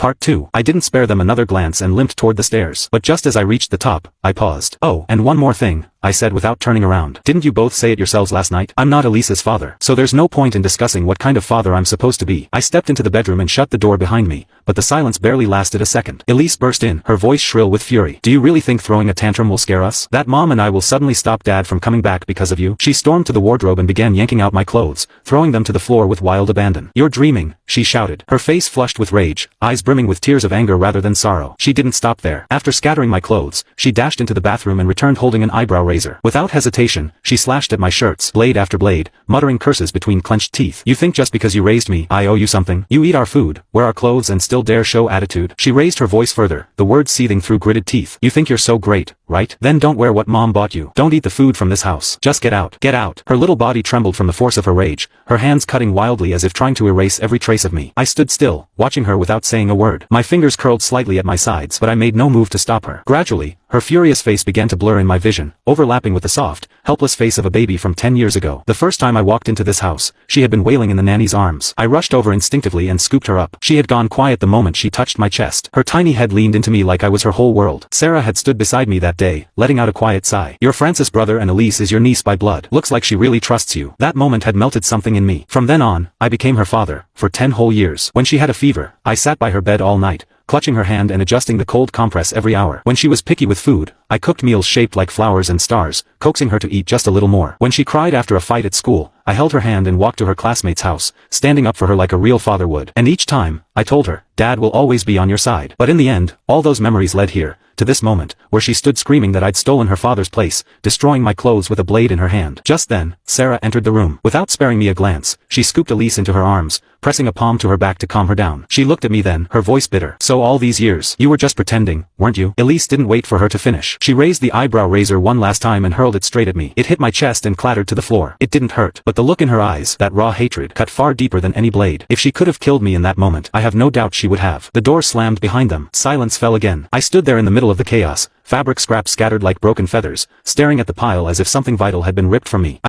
Part 2. I didn't spare them another glance and limped toward the stairs. But just as I reached the top, I paused. "Oh, and one more thing," I said without turning around. "Didn't you both say it yourselves last night? I'm not Elise's father, so there's no point in discussing what kind of father I'm supposed to be." I stepped into the bedroom and shut the door behind me, but the silence barely lasted a second. Elise burst in, her voice shrill with fury. "Do you really think throwing a tantrum will scare us? That Mom and I will suddenly stop Dad from coming back because of you?" She stormed to the wardrobe and began yanking out my clothes, throwing them to the floor with wild abandon. "You're dreaming," she shouted, her face flushed with rage, eyes brimming with tears of anger rather than sorrow. She didn't stop there. After scattering my clothes, she dashed into the bathroom and returned holding an eyebrow razor. Without hesitation, she slashed at my shirts, blade after blade, muttering curses between clenched teeth. "You think just because you raised me, I owe you something? You eat our food, wear our clothes and still dare show attitude?" She raised her voice further, the words seething through gritted teeth. "You think you're so great, right? Then don't wear what Mom bought you. Don't eat the food from this house. Just get out. Get out." Her little body trembled from the force of her rage, her hands cutting wildly as if trying to erase every trace of me. I stood still, watching her without saying a word. My fingers curled slightly at my sides, but I made no move to stop her. Gradually, her furious face began to blur in my vision, overlapping with the soft, helpless face of a baby from 10 years ago. The first time I walked into this house, she had been wailing in the nanny's arms. I rushed over instinctively and scooped her up. She had gone quiet the moment she touched my chest. Her tiny head leaned into me like I was her whole world. Sarah had stood beside me that day, letting out a quiet sigh. "You're Francis' brother and Elise is your niece by blood. Looks like she really trusts you." That moment had melted something in me. From then on, I became her father, for 10 whole years. When she had a fever, I sat by her bed all night, clutching her hand and adjusting the cold compress every hour. When she was picky with food, I cooked meals shaped like flowers and stars, coaxing her to eat just a little more. When she cried after a fight at school, I held her hand and walked to her classmate's house, standing up for her like a real father would. And each time, I told her, "Dad will always be on your side." But in the end, all those memories led here, to this moment, where she stood screaming that I'd stolen her father's place, destroying my clothes with a blade in her hand. Just then, Sarah entered the room. Without sparing me a glance, she scooped Elise into her arms, pressing a palm to her back to calm her down. She looked at me then, her voice bitter. "So all these years, you were just pretending, weren't you?" Elise didn't wait for her to finish. She raised the eyebrow razor one last time and hurled it straight at me. It hit my chest and clattered to the floor. It didn't hurt, but the look in her eyes, that raw hatred, cut far deeper than any blade. If she could have killed me in that moment, I have no doubt she would have. The door slammed behind them. Silence fell again. I stood there in the middle of the chaos, fabric scraps scattered like broken feathers, staring at the pile as if something vital had been ripped from me.